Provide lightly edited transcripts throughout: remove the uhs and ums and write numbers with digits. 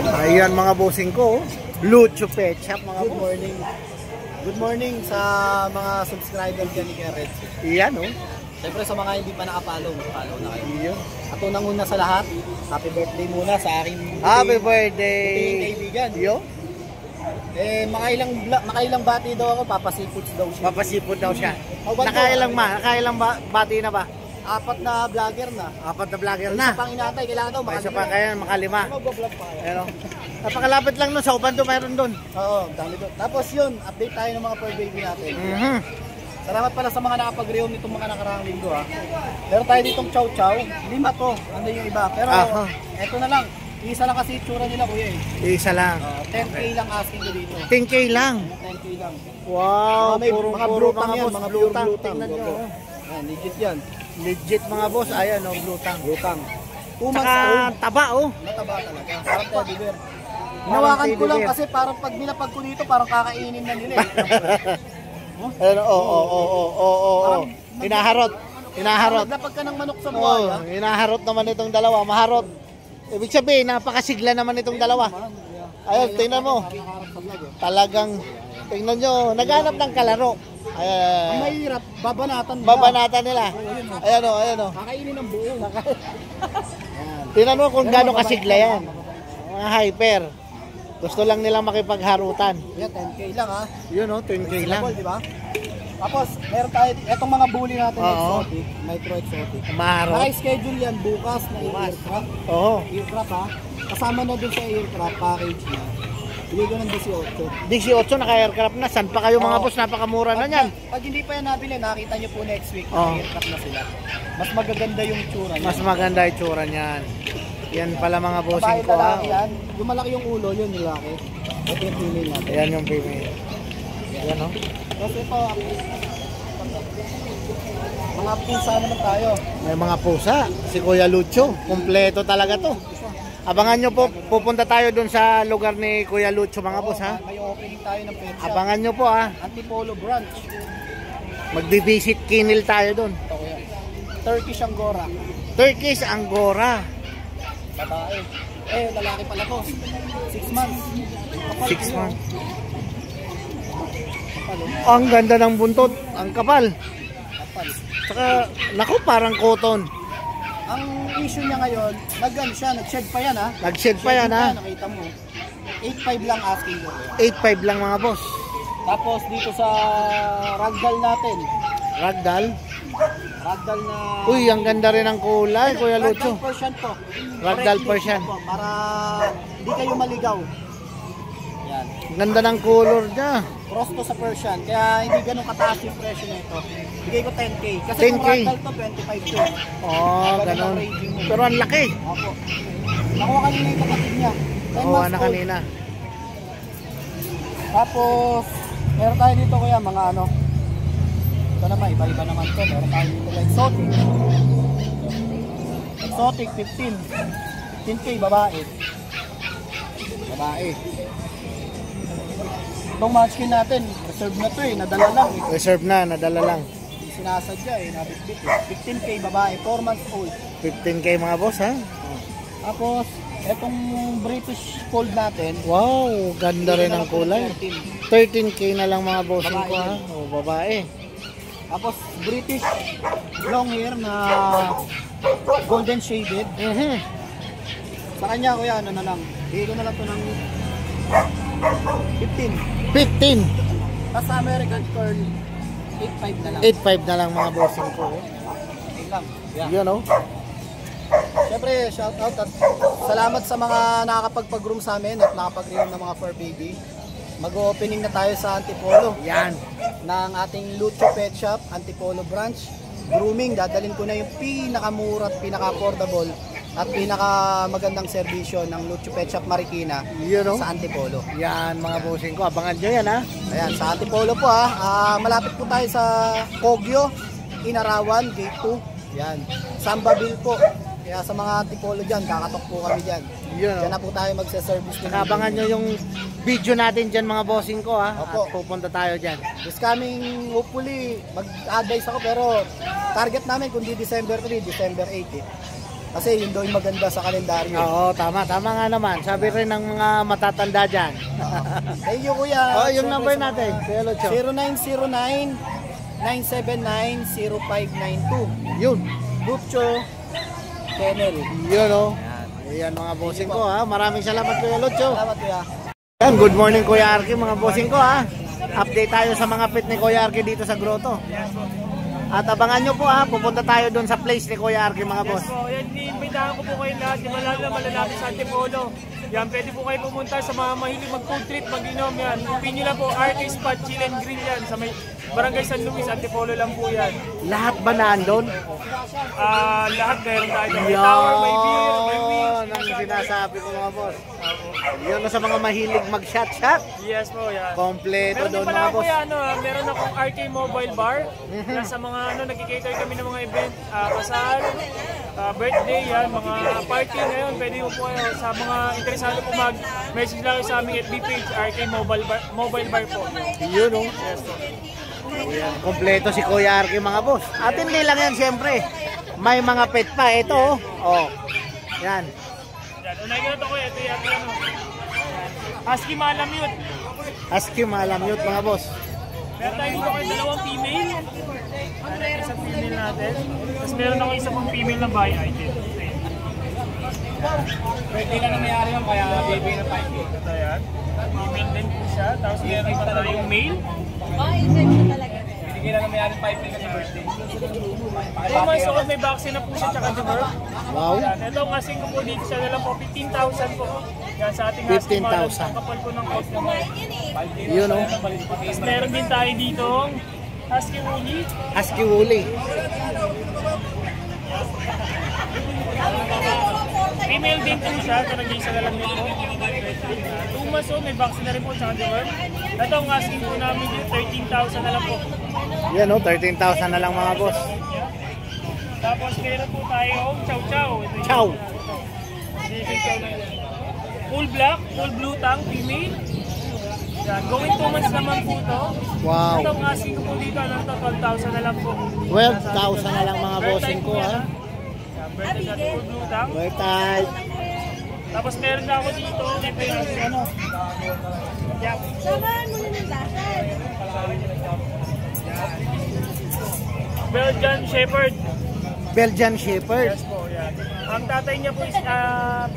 Ayan mga bossing ko, Lucho Pet Shop mga Good morning. Good morning sa mga subscribers dyan ni Kuya Red. Iyan oh. Siyempre sa mga hindi pa nakapollow, follow na kayo. Iyan. At unang una sa lahat, happy birthday muna sa aking Happy birthday kaibigan. Yo. Makailang bati daw ako, papasipot daw siya. Papasipot daw siya. Nakailang bati na ba? Apat na vlogger na. Apat na vlogger na. Isa pang inatay, kailangan daw Isa pa kaya makalima. Mag-vlog pa kaya. Ano? Napakalapit lang nun sa Uban to, mayroon doon. Oo, dami doon. Tapos yun, update tayo ng mga fur baby natin. Salamat pala sa mga nakapag-rehome nitong mga nakaraang linggo ha. Meron tayo ditong chow chow, 5 to. Ano yung iba? Pero eto na lang. Isa lang kasi itsura nila kuya eh. Isa lang. 10k lang asking ko dito. 10k lang. 10k lang. Wow, Mga blutang yan, mga blutang. Tingnan nyo. Yan, legit yan. Legit mga boss, ayan oh, blutang. Blutang. 2 months Saka old. taba oh. Nataba talaga. Parang teddy bear. Hinawakan ko lang kasi parang pag binapag ko dito, parang kakainin na nila eh. Ano, oo. Hinaharot. Naglapag ka ng manok sa buhay. Hinaharot naman itong dalawa, maharot. Ibig sabihin, napakasigla naman itong dalawa. Ayun, tingnan mo. Talagang, tingnan nyo, naghanap ng kalaro. Ang mahirap, babanatan nila. Babanatan nila. Ayan o. Kakainin ng buo. Tingnan mo kung gaano kasigla yan. Mga hyper. Gusto lang nilang makipagharutan. Yan, 10k lang ha. Yun o, 10k lang. Diba? Tapos, meron tayo, etong mga bully natin na exotic, micro-exotic. Maharot. Naka-schedule yan bukas na aircraft. Oo. Aircraft ha. Kasama na dun sa aircraft package niya. Bili ko ng 18. 18 naka-aircraft na. San pa kayo mga boss? Napakamura na yan. Pag hindi pa yan nabili, nakita nyo po next week, aircraft na sila. Mas magaganda yung tsura niya. Mas maganda yung tsura niyan. Yan pala mga bossing ko ha. Yan. Yung malaki yung ulo, yun yung laki. Ito yung female natin. Ayan yung female. Ayan o. Kasi ito, mga pusa naman tayo. May mga pusa. Si Kuya Lucho. Kompleto talaga to. Abangan nyo po. Pupunta tayo dun sa lugar ni Kuya Lucho mga boss ha. May opening tayo ng pet shop. Abangan nyo po ha. Antipolo branch. Magbibisit kinil tayo dun. Ito kuya. Turkish Angora. Turkish Angora. Babae. Lalaki pala to. 6 months. 6 months. Ang ganda ng buntot. Ang kapal. Saka, naku, parang cotton. Ang issue niya ngayon, nag-shed pa yan ha. Nag-shed pa yan ha. Nakita mo. 8.5 lang asking ko. 8.5 lang mga boss. Tapos dito sa ragdoll natin. Ragdoll? Ragdoll na... Uy, ang ganda rin ng kulay, Kuya Lucho. Ragdoll Persian to. Ragdoll Persian. Para hindi kayo maligaw. Yan. Ganda ng color niya. Cross to sa Persian. Kaya hindi ganun kataas yung presyo nito. Bigay ko 10k. Kasi 10K. kung ragdoll to, 25 to. Ganun. Pero ang laki. Opo. Nakuha kanina yung kapatid niya. Nakuha na kanina. Tapos, meron tayo dito kuya, mga ano. Ito naman, iba-iba naman to. Meron tayo dito exotic. Exotic, 15. 15k, babae. Babae. Itong munchkin natin, reserve na to eh, nadala lang eh. Reserve na, nadala lang. Hindi sinasadya eh, nabitbit eh. 15k, babae, 4 months old. 15k mga boss ha. Tapos, etong British Fold natin. Wow, ganda rin ang kulay. 13k na lang mga bossing ko ha. O, babae. Tapos, British long hair na golden shaded. Sa kanya kuya, ano na lang. Bigay ko na lang to ng 15. 15. Tapos sa American Curl, 8.5 na lang. 8.5 na lang mga bossing ko. Okay lang. Yeah. Yun o. Siyempre, shout out at salamat sa mga nakakapagpag-groom sa amin at nakapag-groom ng mga fur baby. Mag-opening na tayo sa Antipolo. Yan. Ng ating Lucho Pet Shop, Antipolo branch. Grooming, dadalhin ko na yung pinakamura at pinaka-affordable at pinakamagandang serbisyo ng Lucho Pet Shop Marikina sa Antipolo. Yan mga bossing ko, abangan nyo yan ha. Ayan, sa Antipolo po ha. Malapit po tayo sa Kogyo, Inarawan, Gate 2. Yan, Sambaville po. Kaya sa mga Antipolo dyan, kakatok po kami dyan. Diyan na po tayo magsa-service. Nakabangan nyo yung video natin dyan mga bossing ko ha. Opo. At pupunta tayo dyan. This coming, hopefully, mag-advise ako pero target namin kundi December 3, December 8 eh. Kasi yun daw yung maganda sa kalendaryo. Oo, tama nga naman. Sabi rin ng mga matatanda dyan. Thank you, kuya. Oh, yung number natin, Kuya Lucho. 0909-979-0592. Yun. Lucho Kennel. Yun, oh. Ayan mga bossing ko, ha. Maraming salamat, Kuya Lucho. Salamat, kuya. Yan, good morning, Kuya Arky, mga bossing ko, ha. Update tayo sa mga pet ni Kuya Arky dito sa grotto. At abangan nyo po, ha. Pupunta tayo doon sa place ni Kuya Arky, mga boss. So, yan, iimbitahan ko po kayo lahat. Di malala na malalapit sa Antipolo. Yan, pwede po kayo pumunta sa mga mahilig mag-food trip, mag-inom yan. Pin nyo lang po, RK Spot, Chill and Grill yan. Sa may Barangay San Luis, Antipolo lang po yan. Lahat ba naandun? Lahat meron tayo. May tower, may beer, may wings. Yan ang sinasabi ko, mga boss. Yun na sa mga mahilig mag-shot-shot. Yes po, yan. Kompleto Meron doon, din pala mga ako boss. yan, meron akong RK Mobile Bar. Yan, sa mga nagkikater kami ng mga event, kasal, birthday, yan, mga party ngayon, pwede po kayo sa mga interesado po mag-message lang sa aming FB page, RK Mobile Bar po. Yun, oh. Yes po. Ayan, kompleto si Kuya Arky, mga boss. At hindi lang yan, siyempre. May mga pet pa. Ito, oh. Yan. Yan, unay ko na ito ko, ito yung ano. Husky Malamute. Husky Malamute, mga boss. Meron tayo dito kayo dalawang female. Isang female natin. Tapos meron ako isang pang female na buy item. Pwede ka na mayari yan, kaya baby na 5K. Ito yan. Female din po siya. Tapos meron pa tayong male. Hindi ka na mayari 5K kasi birthday. 2 months old, may vaccine na po siya tsaka deworm. Wow. Yan. Ito ang asking ko po dito siya na lang po 15,000 po. Yan sa ating 15,000. Ang kapal po ng cost mo. Yun, oh. Tapos meron din tayo dito Husky Woolly. Husky Woolly. Female din po siya, ito nag-isa na lang nito. 2 months old, may vaccine na rin po sa deworm. Ito ang asking po namin dito, 13,000 na lang po. Yan, oh. 13,000 na lang, mga boss. Tapos meron po tayo Chow Chow. Ito yung Chow. Baby Chow na yun. Full black, full blue tang, female. Yan, going 2 months naman po ito. Wow. Ito ang asking ko po dito, ano ito, 12,000 na lang po. 12,000 na lang, mga bossing ko, ha. Bird type full blue tang. Bird type. Tapos meron na ako dito, ito yung ano. Yan. Samahan mo na ng dasal. Belgian Shepherd. Belgian Shepherd. Yes po, yan. Ang tatay niya po is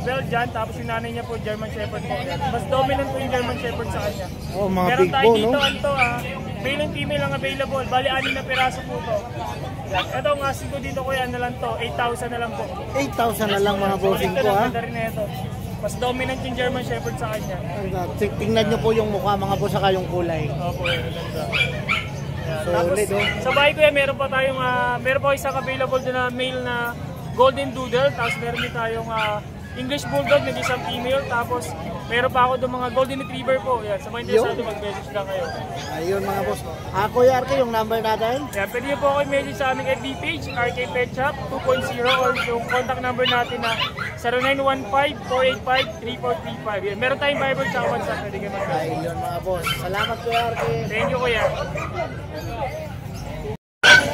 Belgian, tapos yung nanay niya po German Shepherd po. Yan. Mas dominant po yung German Shepherd sa kanya. Oh, mga Meron big tayo bone, dito, no? ano male and female ang available. Bali, 6 na piraso po ito. Ito ang asking ko dito kuya, ano lang to, 8,000 na lang po. 8,000 na lang, mga bossing ko, ha. Ganda rin na ito. Mas dominant yung German Shepherd sa kanya. Tingnan nyo po yung mukha, mga boss, saka yung kulay. Opo, yun, ganda. Yan. Solid, oh. Sa bahay ko yan, meron pa tayong, meron pa isang available din na male na Golden Doodle. Tapos meron din tayong English Bulldog na isang female. Tapos meron pa ako doon mga Golden Retriever po. Yan, sa mga interesado mag-message lang kayo. Ayun, mga boss. Kuya Arky, yung number natin? Yan, pwede niyo po ako i-message sa aming FB page, RK Pet Shop 2.0, or yung contact number natin na 0915-485-3435. Yan, meron tayong Viber sa WhatsApp. Pwede kayo mag-message. Ayun, mga boss. Salamat, Kuya Arky. Thank you, kuya.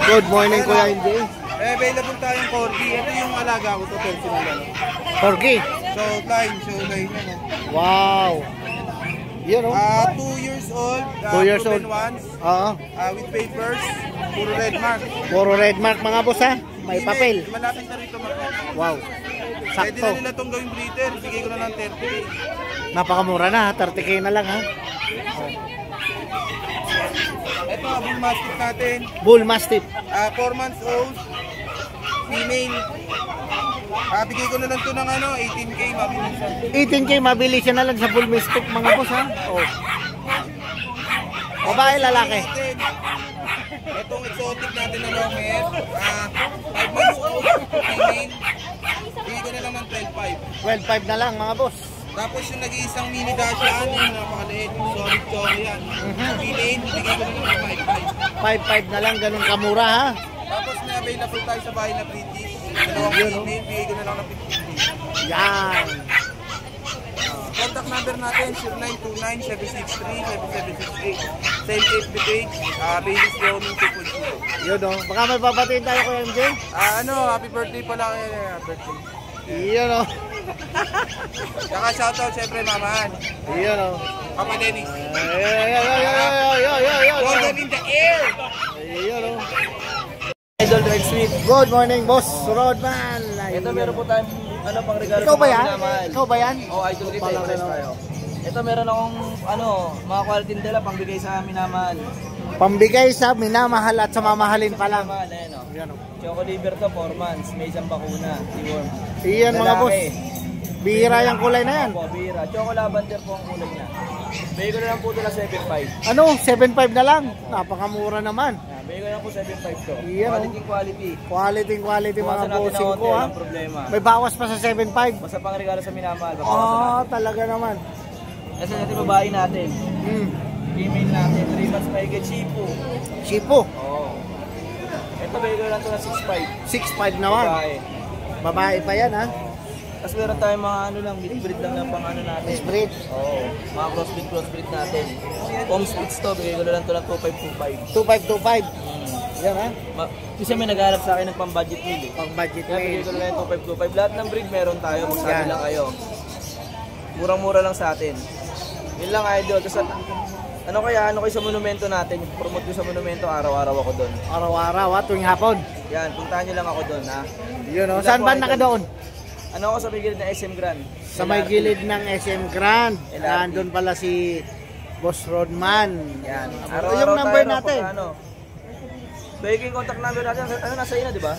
Good morning, Kuya Indy. Available tayong corgi. Ito yung alaga ko to personal. Corgi. Show line yan. Wow. Yun, oh. 2 years old. 2 years old. Ones, Oo. with papers. Puro red mark. Puro red mark, mga boss, ha. May Female, papel. Malapit na rito mark. Wow. Pwede Sakto. na nila itong gawing breeder. Bigay ko na ng 30. Napakamura na, ha. 30K na lang, ha. Ito, bull mastiff natin. Bull Mastiff. 4 months old. Female. Bigay ko na lang ito ng 18K. Mabilisan. 18K, mabili siya na lang sa Bull Mastiff, mga boss, ha. Oh. Babae, lalaki. Itong exotic natin na long hair. 5 months old. Female. Bigay ko na lang ng 12.5. 12.5 na lang, mga boss. Tapos yung nag-iisang mini dashan, yung napakaliit, solid choco yan. Female, bigay ko na lang ng 5.5. 5.5 na lang, ganun kamura, ha. Tapos may available tayo sa bahay na British. Dalawang female, bigay ko na lang ng 15K. Yan. For contact number natin, 0929-763-7768. Same FB page, Babies Leoning 2.0. Yun, oh. Baka may babatiin tayo, Kuya MJ. Happy birthday pala kayo. Birthday. Yun, oh. Saka shoutout syempre, Mamahan. Yun, oh. Papa Dennis. Golden in the air! Yun, oh. Idol Red Sweet. Good morning, boss. Rodman. Ito meron po tayong pang regalo Ikaw ba sa mga yan? minamahal. Ikaw ba yan? Oo, idol kita. Pares tayo. Ito meron akong mga quality nila pangbigay sa minamahal. Pambigay sa minamahal at sa mamahalin pa lang. Minamahal, ayan o. Yan, oh. Choco Liver to, 4 months. May isang bakuna. Deworm. Iyan, mga boss. Bihira yung kulay na yan. Opo, bihira. Choco Lavender po ang kulay niya. Bigay ko na lang po ito na 7.5. Ano? 7.5 na lang. Napakamura naman. Bigay ko na lang po 7.5 to. Iyan, oh. Quality. Quality mga Bukasan natin bossing ng ko, ha. walang problema. May bawas pa sa 7.5. Basta pang regalo sa minamahal. Babawasan natin. Talaga naman. Kasi natin babae natin. Female natin. 3 months pa higit. Shipu. Shipo. Oo. Ito bigay ko lang ito na 6.5. 6.5 naman. Babae. Babae pa yan, ha. Tapos meron tayong mga mid-breed lang na pang natin. Breed. Oo. Mga crossbreed natin. Home splits to, bigay ko na lang ito ng 2.525. 2525. Yan, ha. Kasi may nagharap sa akin ng pang-budget meal eh. Pang budget Kaya bigay meal. ko na lang yung 2.525. Lahat ng breed meron tayo, magsabi Yan. lang kayo. Murang-mura lang sa atin. Yun lang idol. Tapos ano kayo sa monumento natin? Promote ko sa monumento, araw-araw ako doon. Araw-araw, ha. Tuwing hapon. Yan, puntahan nyo lang ako doon ha. Yun, oh. Saan ba naka doon? Ano ako sa may gilid ng SM Grand? Sa may gilid ng SM Grand. LRT. Nandun pala si Boss Rodman. Yan. Yung number natin. Baking contact number natin. Ano nasa ina, di ba?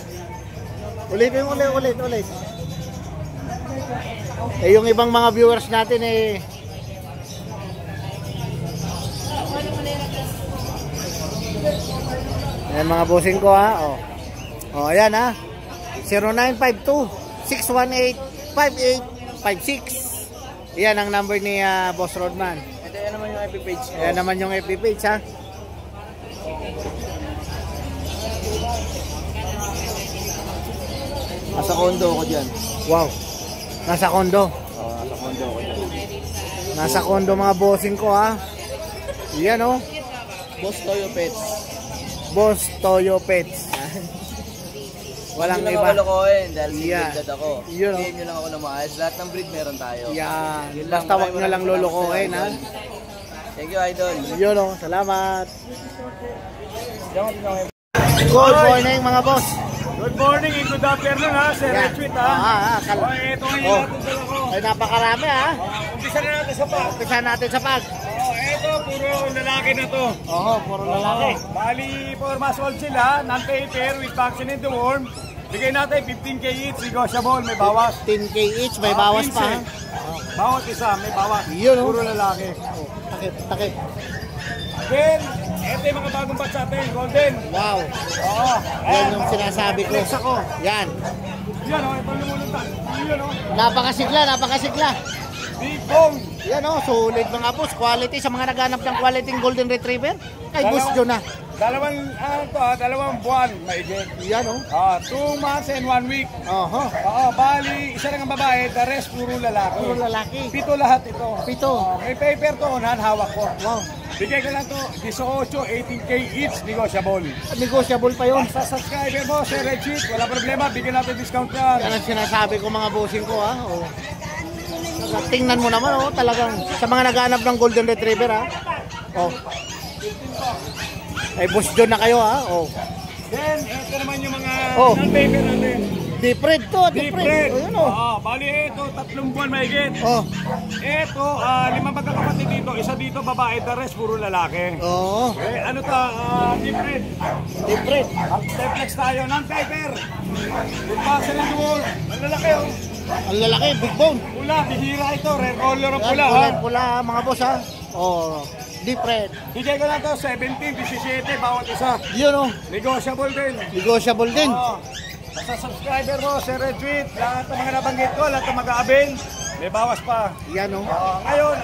Ulitin ulit. Eh, yung ibang mga viewers natin eh. Ayan mga bossing ko, ha. Oh, ayan, ha. 0952-618-5856. Yan ang number ni Boss Rodman. Ito yan naman yung FB page ko. Ayan naman yung FB page, ha. Nasa condo ako dyan. Wow. Nasa kondo. Oo, nasa condo ako dyan. Nasa kondo mga bossing ko, ha. Yan, oh. Boss Toyo Pets. Boss Toyo Pets. Walang Hindi iba. lang ako lokohin dahil Yan. single dad ako. Yun, oh. Bigyan nyo lang ako na maayos. Lahat ng breed meron tayo. Yan. Yun lang. Basta wag nyo lang lulukohin, ha. Thank you, idol. Yun, oh. Salamat. Salamat. Good morning mga boss. Good morning and good afternoon ha, Sir Yan. Retweet ha. Kal- Ito ngayon Oh. natin dala ko. Ay, napakarami, ha. Umpisa na natin sa pag. Umpisa natin sa pag. Ito, puro lalaki na to. Oo, puro lalaki. Bali, 4 months old sila, non-paper with vaccine and deworm. Bigay natin 15K each, negotiable, may bawas. 10K each, may bawas pa, ha. Bawat isa, may bawas. Yun, oh. Puro lalaki. Takip. Then, ito yung mga bagong batch natin, golden. Wow. Oo. Yan yung sinasabi ko. Flex ako. Yan. Yan o, ito lumuluntan. Yan o. Napakasigla. Big bone. Yan, oh, sulit mga boss. Quality sa mga naghanap ng quality golden retriever. Kay Boss John, na. Dalawang buwan, maigit. Yan, oh. 2 months and 1 week. Oho. Oo, bali, isa lang ang babae, the rest puro lalaki. Puro lalaki. 7 lahat ito. 7. May paper to, unahan hawak ko. Wow. Bigay ko lang to, 18, 18K each, negotiable. Negotiable pa yun. Sa subscriber mo, Sir Regit, wala problema, bigyan natin discount yan. Yan ang sinasabi ko mga bossing ko, ha. Oh. Tingnan mo naman, oh, talagang sa mga naghanap ng golden retriever, ha. Oh. Ay, Boss John na kayo, ha. Oh. Then, ito naman yung mga Oh. non-paper natin. Deep red to, deep red. Oh, yun, oh. Bali ito, 3 buwan maigit. Oh. Ito, 5 magkakapatid dito, isa dito babae, the rest puro lalaki. Oo. Ano to, deep red. Deep red. Steplex tayo, non-paper. Good vaccine and deworm. Malalaki oh. Ang lalaki, big bone. Pula, bihira ito, rare color ang Yan, pula ha. pula, ha, mga boss, ha. Oh. Deep red. Bigay ko lang to, 17, 17 bawat isa. Yun, oh. Negotiable din. Negotiable din. Oo. Sa subscriber mo, Sir Retweet, lahat ng mga nabanggit ko, lahat ng mag-aabil, may bawas pa. Yan, oh. Ngayon,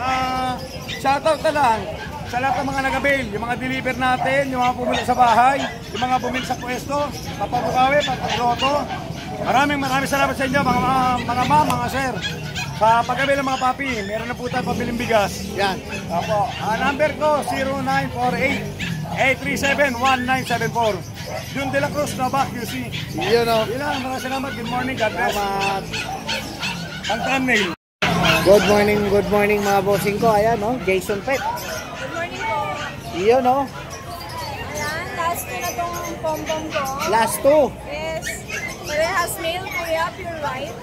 shoutout na lang sa lahat ng mga nag-avail, yung mga deliver natin, yung mga bumili sa bahay, yung mga bumili sa pwesto, Papabukawi, Papagroto. Maraming salamat sa inyo, mga ma'am, mga sir. Sa pagkabi ng mga papi, meron na po tayo pabiling bigas. Yan. Opo. Number ko, 0948-837-1974. Jun De La Cruz, Nova, QC. Yun o. Ilang, maraming salamat. Good morning, God bless. Salamat. Ang thumbnail. Good morning mga bossing ko. Ayan o, Jason Pet. Good morning po. Yun o. Ayan, last ko na tong pompom ko. Last two. Yes. Parehas male, kuya, pure white.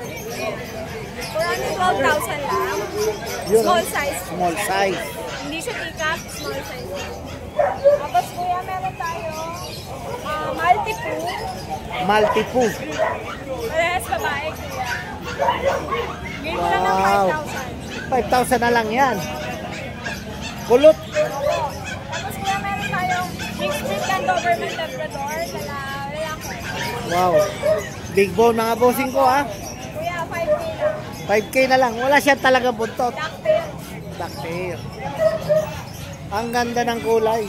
For under 12,000 lang. Yun, Small oh. size. Small size. Hindi siya teacup, small size. Tapos kuya, meron tayo multi-poo. Multi-poo. Parehas babae, kuya. Bigyan ko lang ng Wow. 5,000. 5,000 na lang yan. Kulot. Tapos kuya, meron tayong mixed breed and Doberman Labrador. Lalaki. Wow. Big bone mga bossing ko ha. Kuya, 5K lang. 5K na lang. Wala siya talaga buntot. Ducktail. Ducktail. Ang ganda ng kulay.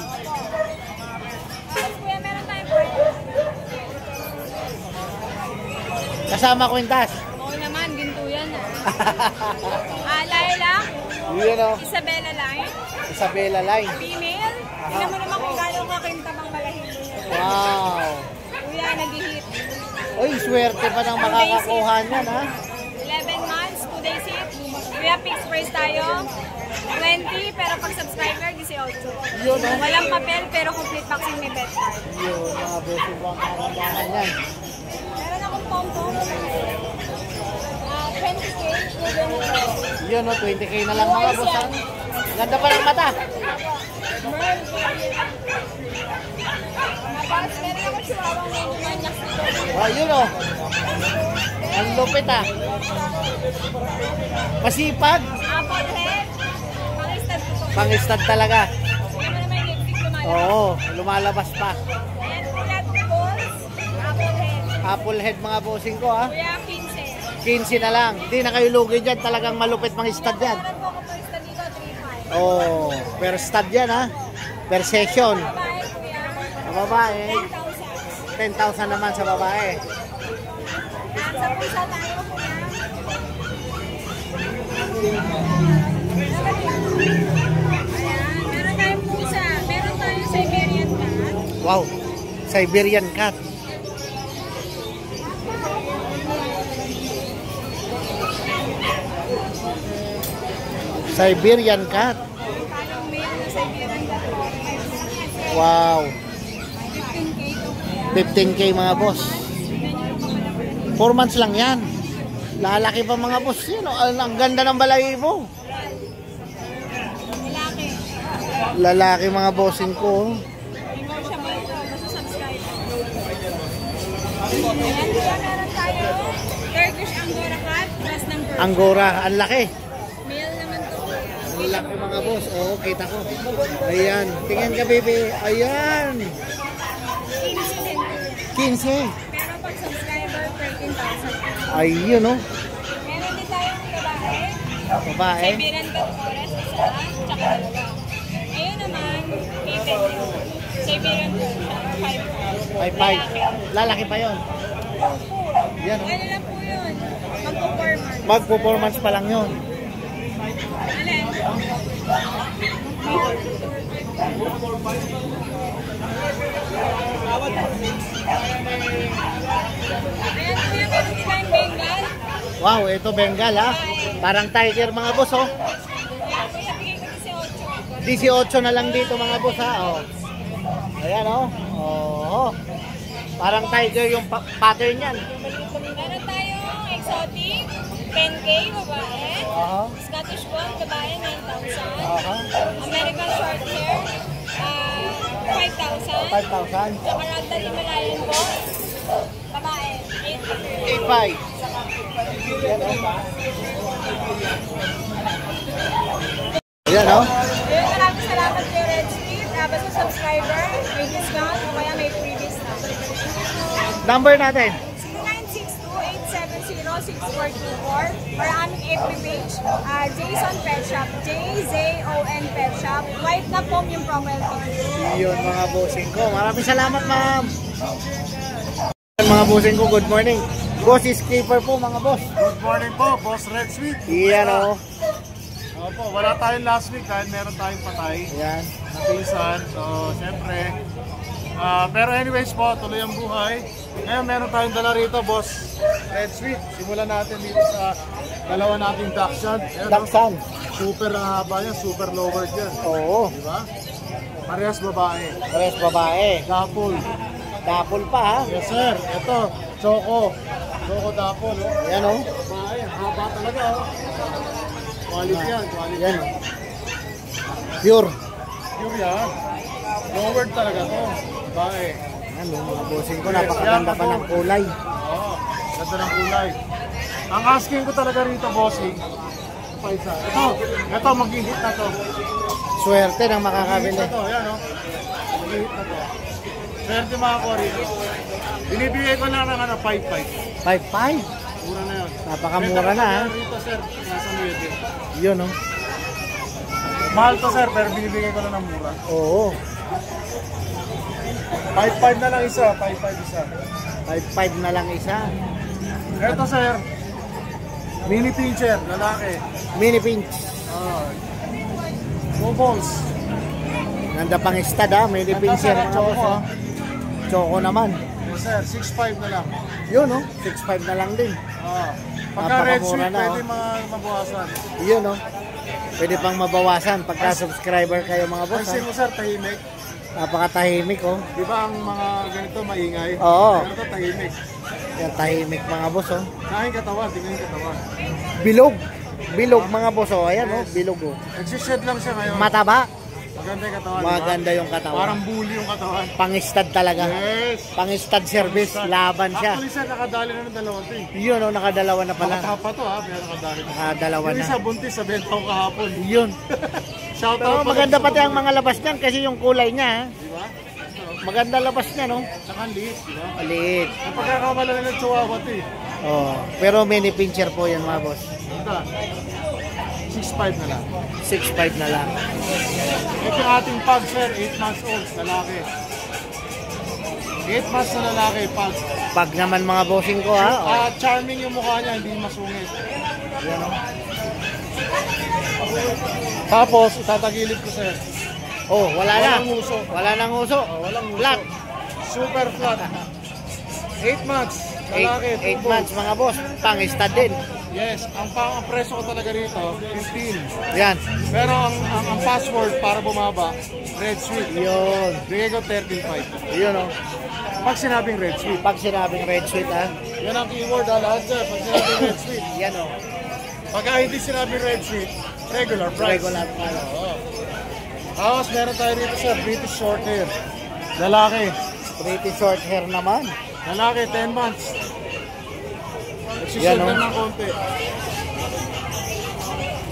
Tapos kuya, meron tayong pwede. Kasama kwintas. Oo naman, ginto yan Lilac, Yun o. Isabella Line, Isabella Line. female. Tingnan mo naman kung gano'ng kakintabang malahibo niya. Wow. Kuya, nag-hit. Uy, swerte pa ng makakakuha niyan ha. 11 months, 2 days hit. Kuya, fixed price tayo. 20, pero pag subscriber, 18. Yun o. Walang papel, pero complete vaccine may bed card. Yun mga bossing ko. Ang karamdaman yan. Meron akong pom-pom. 20K, good na ito. Yun o. 20K na lang mga boss ha. Ganda pa ng mata. Merl, Tapos, meron akong chihuahua ng manyak dito. Yun o. Ang lupit ha. Masipag. Apple head, pang-stud ko to. Pang-stud talaga. Tingnan mo naman yung lipstick lumalabas. Oo. Lumalabas pa. Ayan, flat balls, apple head. Apple head mga bossing ko ha. Kuya, 15. 15 na lang. Hindi na kayo lugi dyan. Talagang malupit mga stud yan. Meron po ako per stud dito, 3.5. Oh, per stud yan ha. Per session. Babae, kuya, Sa babae, 10,000. 10,000 naman sa babae. Ayan, sa pusa tayo, kuya. Ayan, meron tayong pusa. Meron tayong Siberian cat. Wow. Siberian cat. Siberian cat. Tayong male na Siberian cat. Wow. 15K to, kuya. 15K mga boss. 4 months lang yan. Lalaki pa mga boss. Yun, ang ganda ng balahibo. Lalaki. Lalaki mga bossing ko. Negotiable to, basta subscribe. Ayan, kuya, meron tayo Turkish Angora cat, plus ng Persian. Angora, ang laki. Male naman to, kuya. Ang laki mga boss. Oo, kita ko. Ayan. Tingnan ka, baby. Ayan. 15 din, kuya. 15. Pero pag subscriber, 13,000. Ayun, oh. Meron din tayong babae. Babae. Siberian cat forest, isa, tsaka dalawa. Ayun naman, kitten yun. Siberian cat, 5. 5-5. Lalaki pa yon. Yan, oh. Ano lang po yun? Magpo-4 months. Mag-performance pa lang yon. Alin? Ayan, kuya, meron din tayong Bengal. Wow, ito Bengal, ha. Parang tiger mga boss, oh. Ayan, kuya, bigay ko 18 na lang dito mga boss, ha. Oh. Ayan, oh. Oh. Parang tiger yung pattern yan. 18. Meron tayong exotic, 10K, babae. Scottish Fold, babae, 9,000. American short hair, 5,000. 5,000. Tsaka Ragdoll Himalayan Boss, babae, 8,000. 8-5. Yan, oh. Ayan, oh. Ayun, maraming salamat kay Red Street. Basta subscriber, may discount o kaya may freebies na. Number natin. 0962-870-6424 or aming FB page, Jason Pet Shop, J-Z-O-N Pet Shop. White na foam yung profile picture. Yun mga bossing ko. Maraming salamat, ma'am. Mga bossing ko, good morning. Boss Skipper po mga boss. Good morning po, Boss Red Sweet. Iyan o. Opo, wala tayong last week dahil meron tayong patay Ayan. na pinsan. So, syempre. Pero anyways po, tuloy ang buhay. Ngayon meron tayong dala rito, Boss Red Sweet. Simulan natin dito sa dalawa nating Dachshund. Ayan, Daksan. super haba yan, super lower dyan. Oo. Di ba? Parehas babae. Pares babae. Dapol. Dapol pa ha. Yes sir, ito, Choco. Choco Dapol. Oh. Ayan o. Babae, haba talaga. Oh. Quality yan, quality. Ayan o. Pure. Pure yan. Lowered talaga to. Babae. Ano mga bossing ko, napakaganda pa ng kulay. Oo, ganda ng kulay. Ang asking ko talaga rito, bossing, pa isa. Ito mag-hit na to. Swerte ng Mag-hit makakabili. na to, yan o. Mag-hit na to. Swerte mga korito. Binibigay ko lang ng 5-5. 5-5. Mura na yun. Napakamura na ha. Rito sir, nasa 9. Yun o. Mahal to sir, pero binibigay ko lang ng mura. Oo. 5-5 na lang isa, 5-5 isa. 5-5 na lang isa. Ito sir, mini pincher, lalaki. Mini pinch. Two balls. Ganda pang stud ha. Mini pincher mga Choco, boss ha. Choco naman. Yes sir, 6'5 na lang. Yun o. 6'5 na lang din. Pagka red Napakamura sweet, na, pwede mabawasan. Yun o. Pwede pang mabawasan pagka subscriber kayo mga boss ha. Pansin mo sir, tahimik. Napakatahimik oh. Di ba ang mga ganito maingay? Oo. Pero ito tahimik. Yan tahimik mga boss oh. Kain katawan, tingnan yung katawan. Bilog. Bilog mga boss oh. Ayan oh, bilog oh. Nagsished lang siya ngayon. Mataba. Maganda yung katawan. Maganda diba? yung katawan. Parang bully yung katawan. Pang-stud talaga. Yes. Pang-stud service. Laban siya. Actually sir, nakadali na ng dalawang to eh. Yun oh, nakadalawa na pala. Baka pa to ha, pero nakadali na. Nakadalawa Yung na. isa buntis sa benta ko kahapon. Yun. Shout Pero out maganda pati ang mga labas niyan kasi yung kulay niya ha. Di ba? Maganda labas niya no. Saka ang liit, di ba? Maliit. Ang pagkakamalala ng chihuahua to eh. Oh, pero mini pincher po yan mga boss. Ito. 6'5 na lang. 6'5 na lang. Ito yung ating pug sir, 8 months old, lalaki. 8 months na lalaki, pug. Pag naman mga bossing ko ha. Oh. Charming yung mukha niya, hindi masungit. Yan oh. Tapos, itatagilid ko sir. Oh, wala na. Walang uso. Wala nang uso. Walang uso. Flat. Super flat. 8 months, lalaki, 8 months mga boss. Pang-stud din. Yes, ang presyo ko talaga rito, 15. Yan. Pero ang password para bumaba, red sweet. Yun. Bigay ko 13.5. Yun oh. Pag sinabing red sweet, Pag sinabing red sweet ha. yan ang keyword lahat sir. Pag sinabing red sweet. Yan oh. Pag hindi sinabing red sweet, regular price. Regular ano. Oo. Tapos meron tayo dito sir, British short hair. Lalaki. Pretty short hair naman. Lalaki, 10 months. Yan, Nagsisend oh. na ng konti.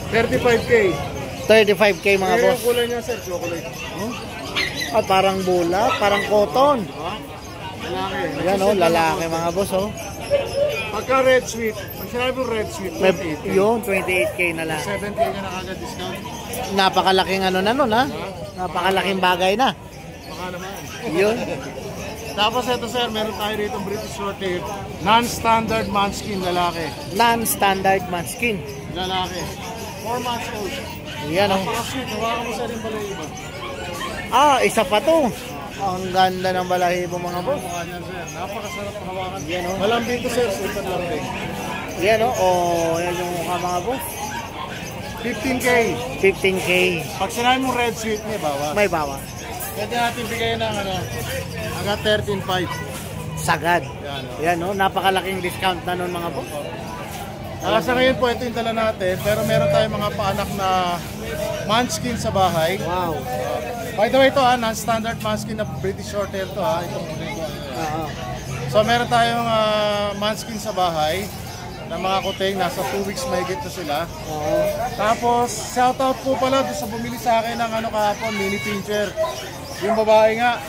35K. 35k mga Pero boss. yung kulay niya sir, chocolate. At parang bula, parang cotton. Diba? Lalaki. Yan oh, Nagsisend na ng lalaki konti. mga boss oh. Pagka red sweet, pag sinabi yung red sweet, May, 28K. yun, 28k na lang. 7K ka na kagad discount. Napakalaking ano na nun ha. Napakalaking bagay na. Baka naman. Yun. Tapos ito sir, meron tayo rito British short hair. Non-standard manskin lalaki. Non-standard manskin. Lalaki. 4 months old. Yan oh. Napaka-sweet. Hawakan mo sir yung balahibo. Ah, isa pa to. Ang ganda ng balahibo mga boss. Mukha niyan sir. Napakasarap na hawakan. Yan oh. Malambing to sir, super lambing. Yan oh. Oh, yan yung mukha mga boss. 15K. 15k. Pag sinabi mo red sweet, may bawas. May bawas. Pwede natin bigay ng hanggang 13.5. Sagad. Yan o. Yan oh. Napakalaking discount na nun mga boss. Sa ngayon po, ito yung dala natin. Pero meron tayong mga paanak na manskin sa bahay. Wow. By the way, ito non-standard manskin na British short hair to Itong ito. So meron tayong manskin sa bahay na mga kuting, nasa 2 weeks mahigit na sila. Tapos, shoutout po pala doon sa bumili sa akin ng kahapon, mini pincher. Yung babae nga,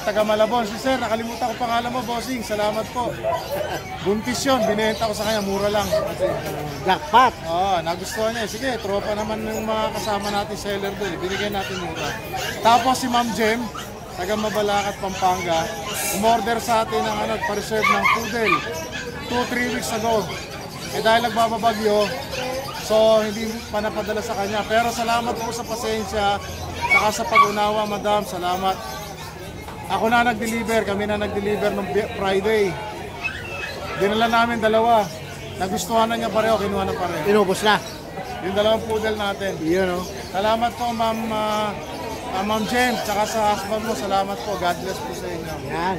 taga Malabon. Si sir, nakalimutan ko pangalan mo, bossing. Salamat po. Buntis yun, binenta ko sa kanya, mura lang. Jackpot. Nagustuhan niya. Sige, tropa naman yung mga kasama natin seller doon. Binigyan natin mura. Tapos si Ma'am Jem, taga Mabalacat, Pampanga, umorder sa atin ng pa-reserve ng poodle. 2-3 weeks ago. Eh dahil nagbababagyo, so hindi pa napadala sa kanya. Pero salamat po sa pasensya, saka sa pag-unawa, madam, salamat. Ako na nag-deliver, kami na nag-deliver ng Friday. Dinala namin dalawa. Nagustuhan na niya pareho, kinuha na pareho. Inubos na. Yung dalawang poodle natin. Yun o. Salamat po, Ma'am Jen, tsaka sa husband mo, salamat po. God bless po sa inyo. Yan.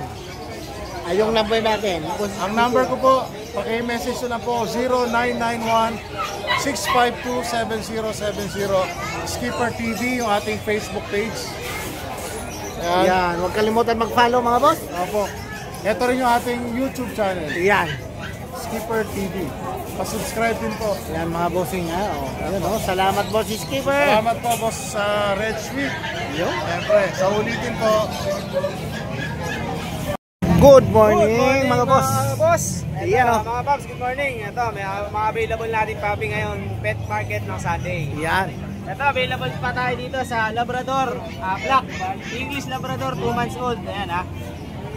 Ay, yung number natin. Ang number ko po, paki-message ko lang po, 0991-652-7070. Skipper TV, yung ating Facebook page. Ayan. Yan. Huwag kalimutan mag-follow mga boss. Opo. Ito rin yung ating YouTube channel, Yan. Skipper TV. Pa-subscribe din po. Yan mga bossing ha. O, ayun o. Salamat boss Skipper. Salamat po, boss, sa Red Sweet. Yun. Siyempre, sa ulitin po. Good morning, mga boss. Mga boss. Ito, Yan, oh. mga paps, good morning. Ito, may mga available natin puppy ngayon, pet market ng Sunday. Yan. Ito, available pa tayo dito sa Labrador, Black, English Labrador, 2 months old. Ayan ha.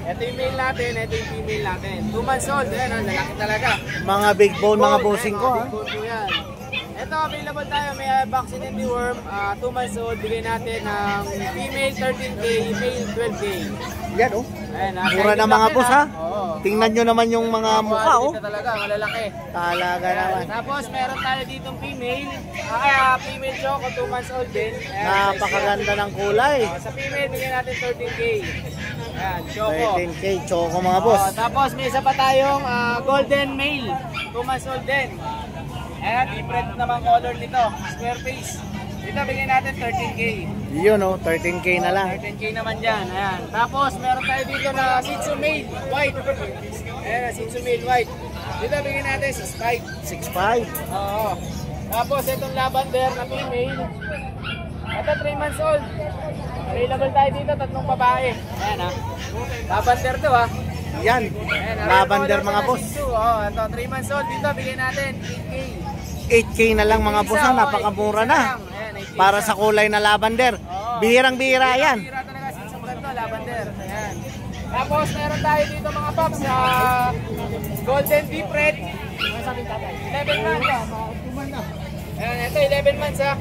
Ito yung male natin, ito yung female natin. 2 months old, ayan ha, lalaki talaga. Mga big bone, mga bossing ko ha. Big bone po yan. Ito, available tayo, may vaccine and deworm, 2 months old, bigay natin ng female 13K, male 12K. Yan o. Ayan ha. Mura na mga boss ha. Tingnan nyo naman yung mga mukha o. Ito talaga, malalaki. Talaga naman. Tapos meron tayo ditong female, female choco, 2 months old din. Ayan, Napakaganda ng kulay. sa female, bigyan natin 13K. Ayan, choco. 13K, choco mga boss. Tapos may isa pa tayong golden male, 2 months old din. Ayan, different naman color nito, square face. Dito bigyan natin 13K. Yun o, 13K na lang. 13K naman dyan. Ayan. Tapos meron tayo dito na Shih Tzu male, white. Ayan, Shih Tzu male, white. Dito bigyan natin 6.5. 6'5". Oo. Tapos itong lavender na female. Ito 3 months old. Available tayo dito, 3 babae. Ayan ha. Lavender to ha. Yan. Ayan, Lavender mga boss. Oo, ito 3 months old. Dito bigyan natin 8K. 8K na lang mga boss ha. Napakamura na. Para sa kulay na lavender. Bihirang-bihira yan. Bihira talaga sa ganito, lavender. Ayan. Tapos meron tayo dito mga paps sa golden deep red. 11 months ha. Ayan, ito 11 months ha.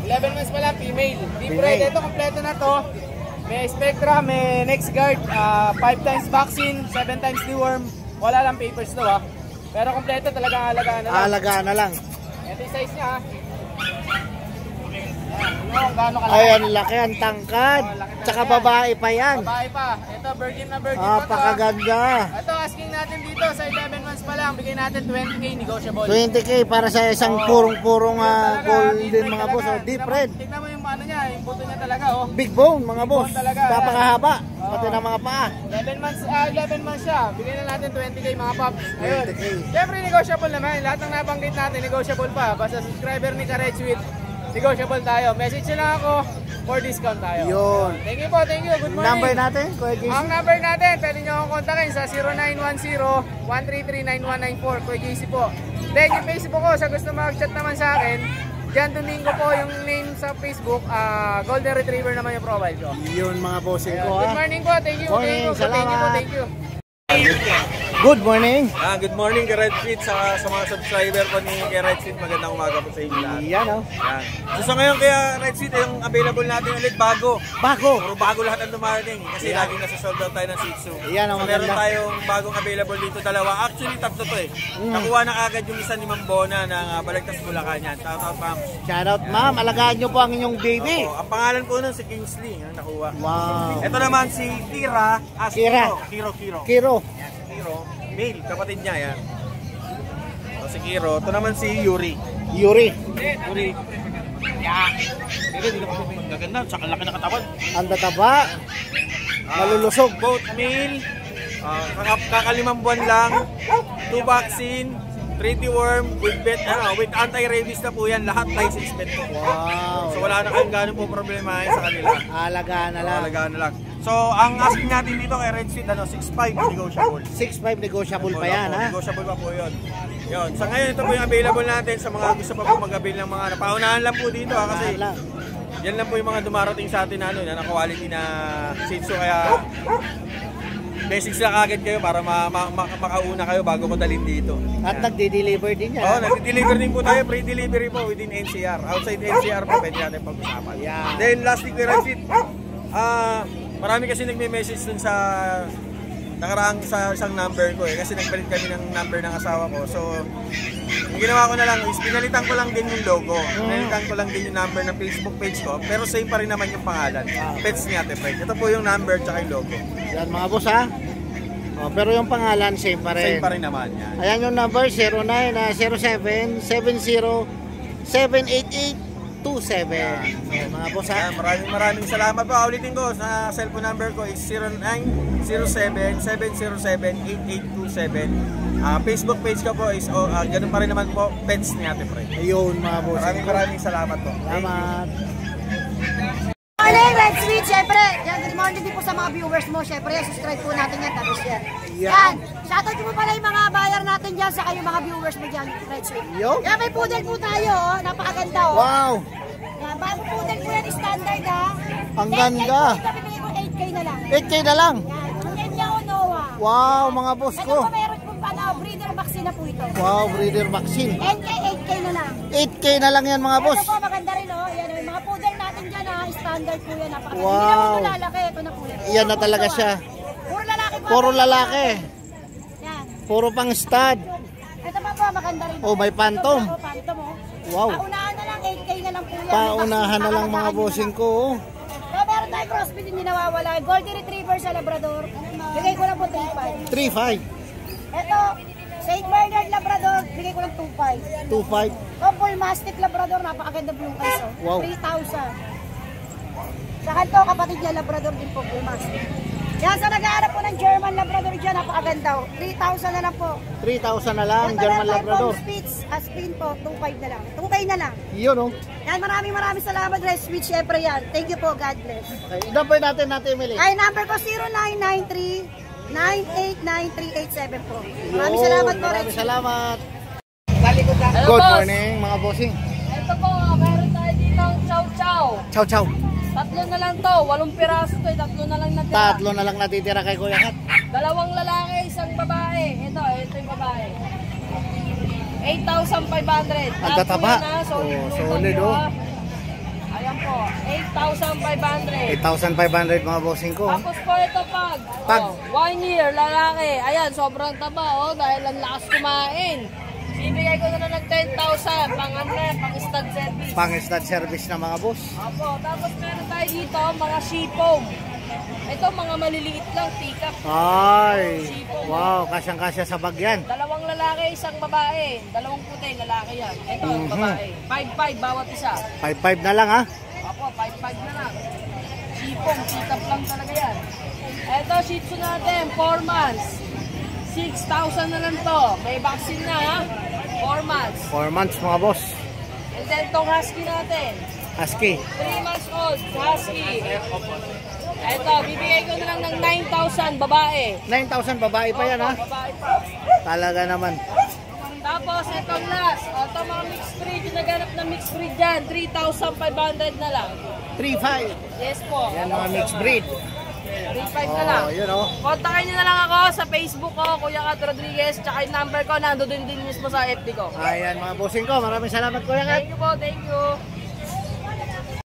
11 months pa lang, female. Deep red, ito kompleto na to. May spectra, may next guard, 5 times vaccine, 7 times deworm. Wala lang papers to ha. Pero kompleto talaga alagaan na lang. Alagaan na lang. Ito yung size niya ha. Ayan, gaano kalaki. Ayan, laki ang tangkad. Tsaka babae pa yan. Babae pa. Ito, virgin na virgin pa to. Napakaganda. Ito, asking natin dito sa 11 months pa lang. Bigay natin 20K negotiable. 20K para sa isang purong-purong golden mga boss. Deep red. Tignan mo yung ano niya, yung buto niya talaga oh. Big bone mga boss. bone talaga. Napakahaba. Pati ng mga paa. 11 months siya. Bigay na natin 20K mga paps. Ayun. 20K. Siyempre negotiable naman. Lahat ng nabanggit natin negotiable pa. Basta subscriber ni Red Sweet, negotiable tayo. Message nyo lang ako for discount tayo. Yun. Thank you po, thank you. Good morning. Number natin, Kuya JC. Ang number natin, pwede nyo akong kontakin sa 0910-133-9194. Kuya JC po. Then yung Facebook ko, sa gusto mag-chat naman sa akin, Jan Domingo po yung name sa Facebook. Golden Retriever naman yung profile ko. Yun mga bossing ko Good ha. morning po, thank you. Morning, Thank you, salamat. thank you. Good morning. Good morning, Red Sweet, sa mga subscriber po ni Red Sweet. Magandang umaga po sa inyo lahat. Yan o. Yan. So ngayon kaya Red Sweet, yung available natin ulit bago. Bago. Puro bago lahat ang dumarating kasi laging nasa sold out tayo ng Shih Tzu. Yan ang So, meron maganda. tayong bagong available dito, dalawa. Actually, tatlo to eh. Nakuha na agad yung isa ni Ma'am Bona ng Balagtas Bulacan yan. Shout out, ma'am. Shoutout ma'am. Alagaan nyo po ang inyong baby. Opo. Ang pangalan po nun si Kingsley, ang nakuha. Wow. Ito naman si Kira. Kira. Kiro. Kiro, male, kapatid niya yan. So, si Kiro. Ito naman si Yuri. Yuri. Yuri. Yeah. Pero hindi naman magaganda. Tsaka laki na katawan. Ang tataba. Malulusog. Both male. Kakalimang buwan lang. 2 vaccine. 3 deworm with with anti-rabies na po yan. Lahat license pet po. Wow. So wala na kayong gano'n po problema sa kanila. Alagaan na lang. Alagaan na lang. So ang asking natin dito kay Red Sweet, 6.5 negotiable. 6'5" negotiable pa yan ha. Negotiable pa po yun. Yun. Sa ngayon, ito po yung available natin sa mga gusto pa po mag-avail ng mga napaunahan lang po dito ha, kasi Lang. yan lang po yung mga dumarating sa atin na, na quality na Shih Tzu, kaya message na kagad kayo para makauna kayo bago ko dalhin dito. At nagde-deliver din yan. Oo, nagde-deliver din po tayo, free delivery po within NCR. Outside NCR po, pwede natin pag-usapan. Yeah. Then lastly, Kuya Ranjit, marami kasi nagme-message dun sa nakaraang sa isang number ko kasi nagpalit kami ng number ng asawa ko. So, yung ginawa ko na lang is pinalitan ko lang din yung logo. Pinalitan ko lang din yung number ng Facebook page ko, pero same pa rin naman yung pangalan. Pets ni Ate Fred. Ito po yung number tsaka yung logo. Yan mga boss ha. Oh, pero yung pangalan same pa rin. Same pa rin naman yan. Ayan yung number 0907-70-788-27. Mga boss ha. Maraming salamat po. Ulitin ko sa cellphone number ko is 0907-707-8827. Facebook page ko po is ganun pa rin naman po, Pets ni Ate Fred. Ayun mga boss. Maraming salamat po. Salamat. Morning, Red Sweet! Siyempre, yan, good morning din po sa mga viewers mo. Siyempre, subscribe po natin yan. Tapos yan. Yan. Shoutout mo pala yung mga buyer natin dyan sa kayo mga viewers mo dyan, Red Sweet. Yo. Yan, may poodle po tayo. Oh. Napakaganda. Oh. Wow. Yan, bago poodle po yan, standard ha. Ang ganda. 8K po, bibigay ko 8K na lang. 8K na lang. Yan, ang Kenya o Noah. Wow mga boss Ito ko. po meron po pa na breeder vaccine na po ito. Wow, breeder vaccine. 8K na lang. 8K na lang yan mga boss. Ito po, maganda rin oh. Yan, yung mga poodle natin dyan ha. Standard po yan. Napakaganda. Wow. Hindi naman ito lalaki. Ito na po yan. Yan na talaga siya. Puro lalaki po. Puro lalaki. Yan. Puro pang stud. Ito pa po, maganda rin. Oh, may phantom. Ito, phantom oh. Wow. Paunahan na lang, 8K na lang po yan. Paunahan na lang mga bossing ko. Oh. So, meron tayong crossbreed, hindi nawawala. Golden Retriever sa Labrador. Bigay ko lang po 3.5. 3.5. Ito, Saint Bernard Labrador, bigay ko lang 2.5. 2.5. Full Mastiff Labrador, napakaganda blue eyes oh. Wow. 3,000. Sa kanto, kapatid niya, Labrador din po, Full Mastiff. Yan, sa nag-aarap po ng German Labrador dyan, napakaganda oh. 3,000 na lang po. 3,000 na lang, German Labrador. Spin po, 2.5 na lang. 2K na lang. Yun oh. Yan, maraming salamat, Red Sweet. Siyempre yan. Thank you po, God bless. Okay, number natin Emily. Ay, number ko 0993-989-3887 po. Maraming salamat po, Red Maraming Sweet. salamat. Hello, Good boss. morning mga bossing. Ito po, meron tayo dito ang chow-chow. Ciao ciao. Tatlo na lang to, 8 piraso to, tatlo na lang natira. Tatlo na lang natitira kay Kuya Kat. 2 lalaki, 1 babae. Ito yung babae. 8,500. Ang tataba. Solid oh. Ayan po, 8,500. 8,500 mga bossing ko. Tapos po ito pag. 1 year, lalaki. Ayan, sobrang taba dahil ang lakas kumain. Bibigay ko na lang ng 10,000 pang stud service. Pang stud service na mga boss. Opo, tapos meron tayo dito mga shipong. Ito mga maliliit lang, pick-up. Ay, wow, kasyang-kasya sa bagyan. 2 lalaki, 1 babae. 2 puti, lalaki yan. Ito, babae. 5-5 bawat isa. 5,500 na lang ha. Opo, 5-5 na lang. Shipong, pick-up lang talaga yan. Ito, shih tzu natin, 4 months. 6,000 na lang to. May vaccine na ha. 4 months. 4 months mga boss. And then itong husky natin. Husky. 3 months old, husky. Ito, bibigay ko na lang ng 9,000 babae. 9,000 babae pa yan ha. Babae pa. Talaga naman. Tapos itong last, ito mga mixed breed, yung naganap na mixed breed dyan, 3,500 na lang. 3,500. Yes po. Yan mga mixed breed. 3,500 na lang. Oh, yun oh. Kontakin nyo na lang ako sa Facebook ko, Kuya Kat Rodriguez, tsaka yung number ko, nandun din mismo sa FB ko. Ayan mga bossing ko. Maraming salamat Kuya Kat. Thank you po, thank you.